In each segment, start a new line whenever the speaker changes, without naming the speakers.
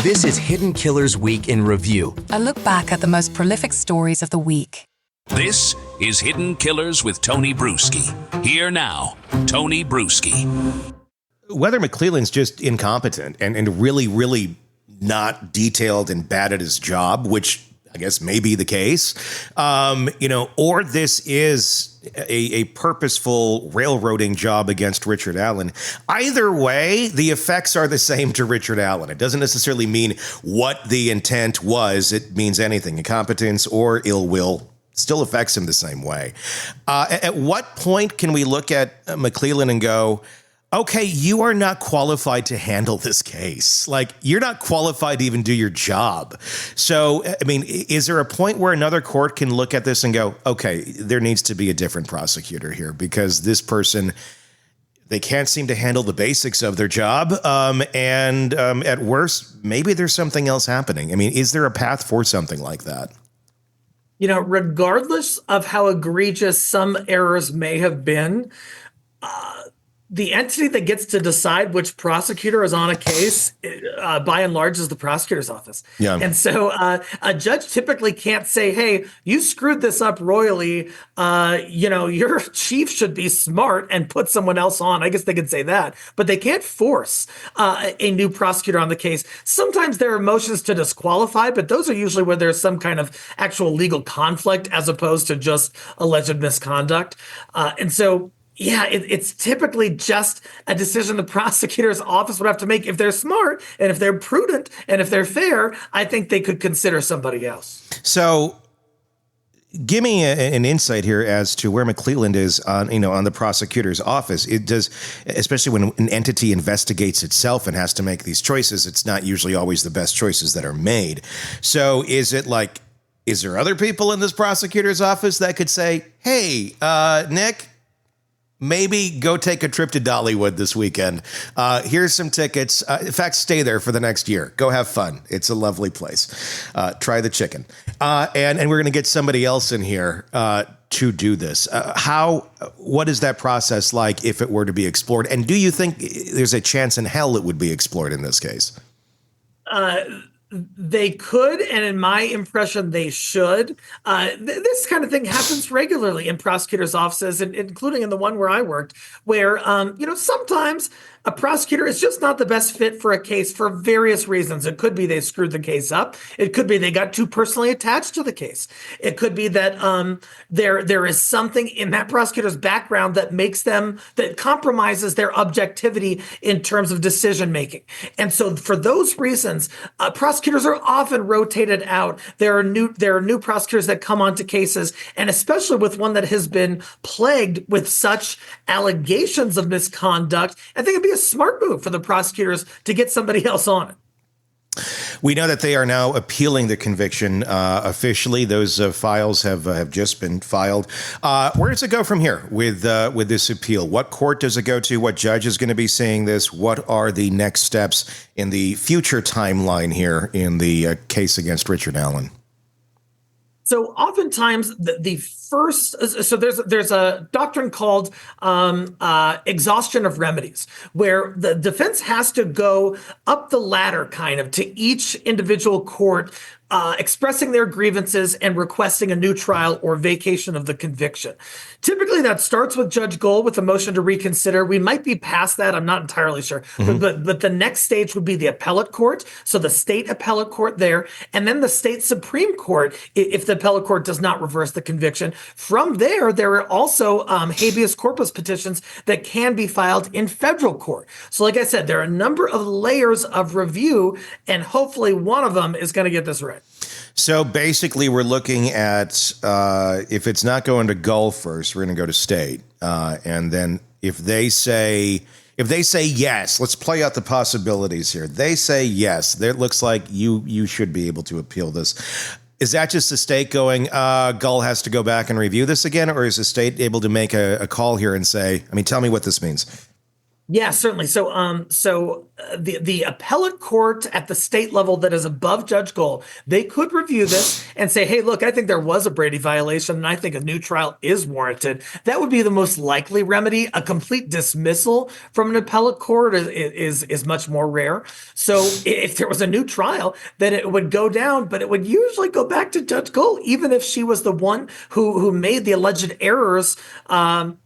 This is Hidden Killers Week in Review.
A look back at the most prolific stories of the week.
This is Hidden Killers with Tony Brueski. Here now, Tony Brueski.
Whether McClelland's just incompetent and really, really not detailed and bad at his job, which I guess may be the case, or this is a purposeful railroading job against Richard Allen. Either way, the effects are the same to Richard Allen. It doesn't necessarily mean what the intent was. It means anything. Incompetence or ill will still affects him the same way. At what point can we look at McClelland and go, okay, you are not qualified to handle this case. Like, you're not qualified to even do your job. So, I mean, is there a point where another court can look at this and go, okay, there needs to be a different prosecutor here because this person, they can't seem to handle the basics of their job. And at worst, maybe there's something else happening. I mean, is there a path for something like that?
You know, regardless of how egregious some errors may have been, the entity that gets to decide which prosecutor is on a case, by and large, is the prosecutor's office. Yeah. And so a judge typically can't say, hey, you screwed this up royally. Your chief should be smart and put someone else on. I guess they could say that. But they can't force a new prosecutor on the case. Sometimes there are motions to disqualify, but those are usually where there's some kind of actual legal conflict as opposed to just alleged misconduct. Yeah, it's typically just a decision the prosecutor's office would have to make. If they're smart and if they're prudent and if they're fair, I think they could consider somebody else.
So give me an insight here as to where McClelland is on the prosecutor's office. It does, especially when an entity investigates itself and has to make these choices, it's not usually always the best choices that are made. So is there other people in this prosecutor's office that could say, hey, Nick, maybe go take a trip to Dollywood this weekend. Here's some tickets. In fact, stay there for the next year. Go have fun. It's a lovely place. Try the chicken. And we're going to get somebody else in here to do this. What is that process like if it were to be explored? And do you think there's a chance in hell it would be explored in this case?
They could, and in my impression, they should. This kind of thing happens regularly in prosecutors' offices, including in the one where I worked, where, sometimes a prosecutor is just not the best fit for a case for various reasons. It could be they screwed the case up. It could be they got too personally attached to the case. It could be that there is something in that prosecutor's background that compromises their objectivity in terms of decision making. And so for those reasons, prosecutors are often rotated out. There are new prosecutors that come onto cases, and especially with one that has been plagued with such allegations of misconduct, I think it'd be a smart move for the prosecutors to get somebody else on it.
We know that they are now appealing the conviction officially. Those files have just been filed. Where does it go from here with this appeal? What court does it go to? What judge is going to be seeing this? What are the next steps in the future timeline here in the case against Richard Allen?
So oftentimes the first, so there's a doctrine called exhaustion of remedies, where the defense has to go up the ladder kind of to each individual court, expressing their grievances and requesting a new trial or vacation of the conviction. Typically, that starts with Judge Gold with a motion to reconsider. We might be past that. I'm not entirely sure. Mm-hmm. But the next stage would be the appellate court. So the state appellate court there, and then the state Supreme Court, if the appellate court does not reverse the conviction. From there are also habeas corpus petitions that can be filed in federal court. So like I said, there are a number of layers of review, and hopefully one of them is going to get this right.
So basically, we're looking at if it's not going to Gull first, we're going to go to state, and then if they say yes, let's play out the possibilities here. They say yes, it looks like you should be able to appeal this. Is that just the state going, Gull has to go back and review this again, or is the state able to make a call here and say, tell me what this means?
Yeah, certainly. The appellate court at the state level that is above Judge Gold, they could review this and say, "Hey, look, I think there was a Brady violation, and I think a new trial is warranted." That would be the most likely remedy. A complete dismissal from an appellate court is much more rare. So, if there was a new trial, then it would go down, but it would usually go back to Judge Gold, even if she was the one who made the alleged errors.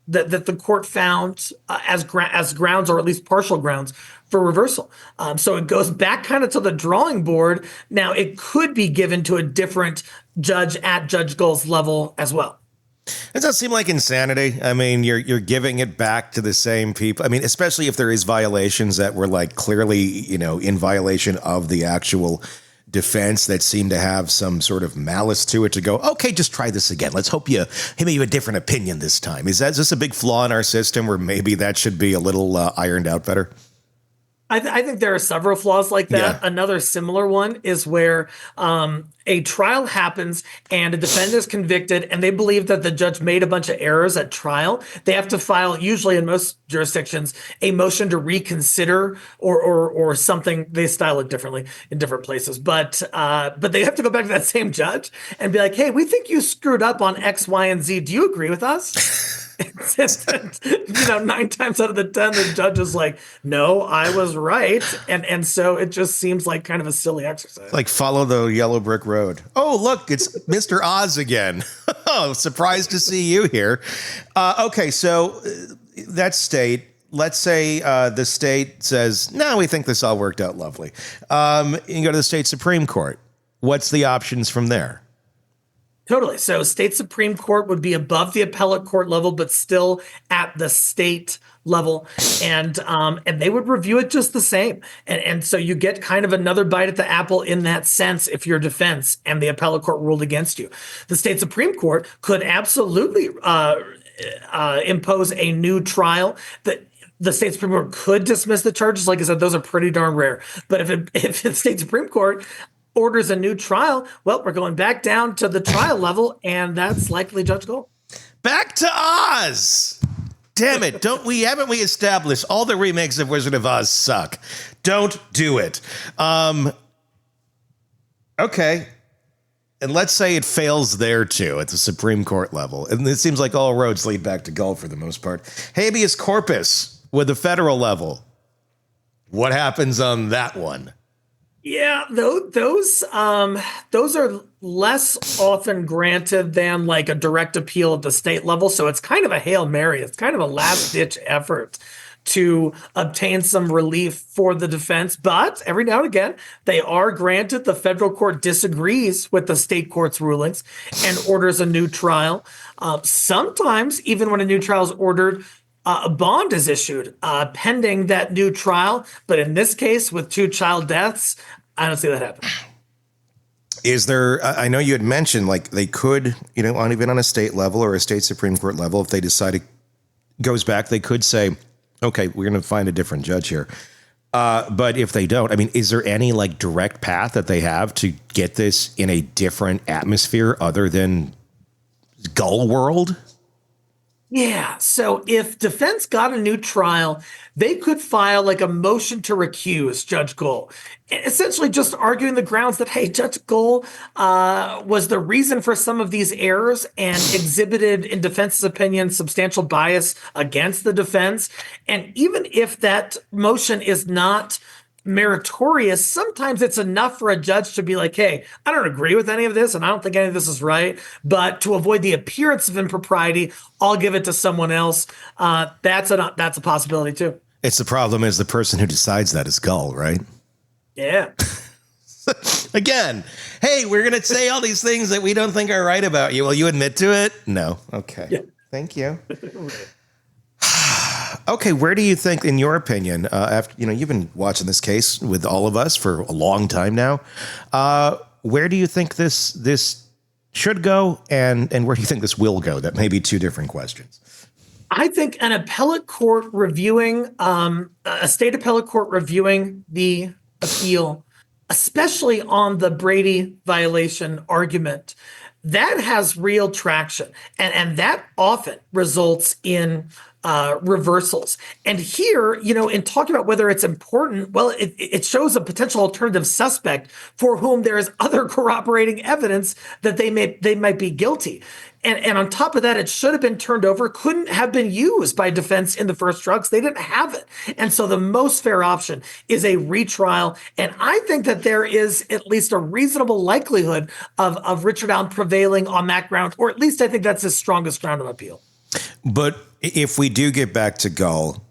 That the court found as grounds, or at least partial grounds, for reversal. So it goes back kind of to the drawing board. Now it could be given to a different judge at Judge Gold's level as well.
Does that seem like insanity? I mean, you're giving it back to the same people. I mean, especially if there is violations that were like clearly, in violation of the actual defense that seem to have some sort of malice to it, to go, okay, just try this again. Let's hope you have a different opinion this time. Is this a big flaw in our system where maybe that should be a little ironed out better?
I think there are several flaws like that. Yeah. Another similar one is where a trial happens and a defendant is convicted and they believe that the judge made a bunch of errors at trial. They have to file, usually in most jurisdictions, a motion to reconsider or something. They style it differently in different places, but they have to go back to that same judge and be like, "Hey, we think you screwed up on X, Y, and Z. Do you agree with us?" 9 times out of the 10, the judge is like, "No, I was right," and so it just seems like kind of a silly exercise.
Like, follow the yellow brick road. Oh, look, it's Mr. Oz again. Oh, surprised to see you here. Okay, so that state. Let's say the state says, "No, we think this all worked out lovely." You go to the state Supreme Court. What's the options from there?
Totally. So state Supreme Court would be above the appellate court level, but still at the state level. And they would review it just the same. And so you get kind of another bite at the apple in that sense if you're defense and the appellate court ruled against you. The state Supreme Court could absolutely impose a new trial that the state Supreme Court could dismiss the charges. Like I said, those are pretty darn rare. But if the state Supreme Court orders a new trial, well, we're going back down to the trial level, and that's likely Judge Gold.
Back to Oz. Damn it. Haven't we established all the remakes of Wizard of Oz suck? Don't do it. Okay. And let's say it fails there too at the Supreme Court level. And it seems like all roads lead back to Gold for the most part. Habeas corpus with the federal level. What happens on that one?
Yeah, those are less often granted than like a direct appeal at the state level. So it's kind of a Hail Mary. It's kind of a last-ditch effort to obtain some relief for the defense. But every now and again, they are granted. The federal court disagrees with the state court's rulings and orders a new trial. Sometimes, even when a new trial is ordered, a bond is issued pending that new trial. But in this case, with 2 child deaths, I don't see that happen.
Is there, I know you had mentioned, like, they could, even on a state level or a state Supreme Court level, if they decide it goes back, they could say, okay, we're going to find a different judge here. But if they don't, I mean, is there any like direct path that they have to get this in a different atmosphere other than Gull World?
Yeah. So if defense got a new trial, they could file like a motion to recuse Judge Gull, essentially just arguing the grounds that, hey, Judge Gull was the reason for some of these errors and exhibited, in defense's opinion, substantial bias against the defense. And even if that motion is not meritorious, sometimes it's enough for a judge to be like, hey, I don't agree with any of this and I don't think any of this is right, but to avoid the appearance of impropriety, I'll give it to someone else. That's a possibility too.
It's the problem is the person who decides that is Gull, right?
Yeah.
Again, hey, we're going to say all these things that we don't think are right about you. Will you admit to it? No. Okay. Yeah. Thank you. Okay, where do you think, in your opinion, after you've been watching this case with all of us for a long time now, where do you think this should go, and where do you think this will go? That may be 2 different questions.
I think an appellate court reviewing, a state appellate court reviewing the appeal, especially on the Brady violation argument, that has real traction, and that often results in reversals. And here, in talking about whether it's important, well, it shows a potential alternative suspect for whom there is other corroborating evidence that they might be guilty. And on top of that, it should have been turned over, couldn't have been used by defense in the first drugs. They didn't have it. And so the most fair option is a retrial. And I think that there is at least a reasonable likelihood of Richard Allen prevailing on that ground, or at least I think that's his strongest ground of appeal.
But if we do get back to Gull,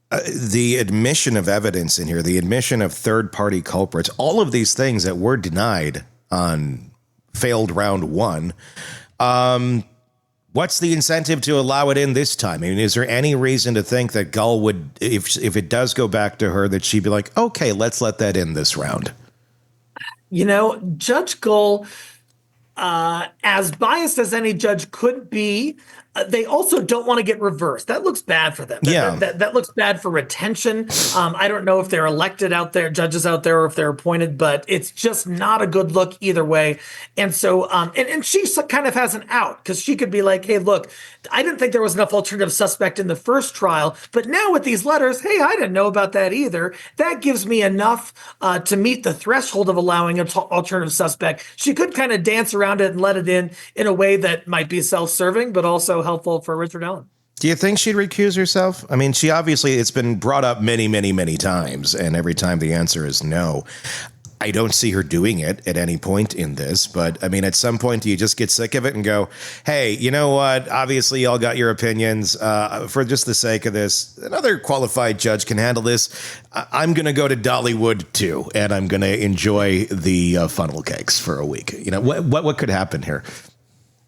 the admission of evidence in here, the admission of third-party culprits, all of these things that were denied on failed round one, what's the incentive to allow it in this time? I mean, is there any reason to think that Gull would, if it does go back to her, that she'd be like, okay, let's let that in this round?
Judge Gull, as biased as any judge could be, they also don't want to get reversed. That looks bad for them. That looks bad for retention. I don't know if they're elected out there, judges out there, or if they're appointed, but it's just not a good look either way. And so, and she kind of has an out, because she could be like, hey, look, I didn't think there was enough alternative suspect in the first trial, but now with these letters, hey, I didn't know about that either. That gives me enough to meet the threshold of allowing an alternative suspect. She could kind of dance around it and let it in a way that might be self-serving, but also helpful for Richard Allen.
Do you think she'd recuse herself? I mean, she obviously, it's been brought up many, many, many times, and every time the answer is no. I don't see her doing it at any point in this, but I mean, at some point, do you just get sick of it and go, hey, you know what? Obviously, y'all got your opinions. For just the sake of this, another qualified judge can handle this. I'm going to go to Dollywood too, and I'm going to enjoy the funnel cakes for a week. What could happen here?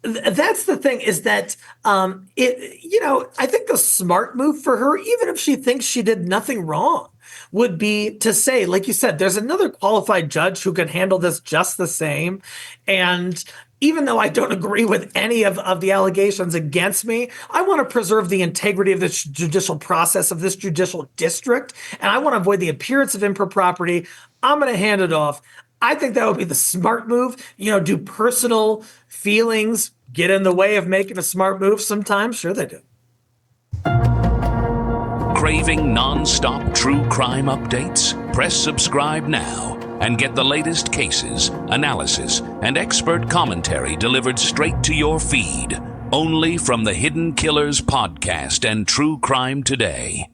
That's the thing, is that I think the smart move for her, even if she thinks she did nothing wrong, would be to say, like you said, there's another qualified judge who can handle this just the same. And even though I don't agree with any of the allegations against me, I want to preserve the integrity of this judicial process, of this judicial district, and I want to avoid the appearance of impropriety. I'm going to hand it off. I think that would be the smart move. Do personal feelings get in the way of making a smart move sometimes? Sure they do.
Craving non-stop true crime updates? Press subscribe now and get the latest cases, analysis, and expert commentary delivered straight to your feed. Only from the Hidden Killers podcast and True Crime Today.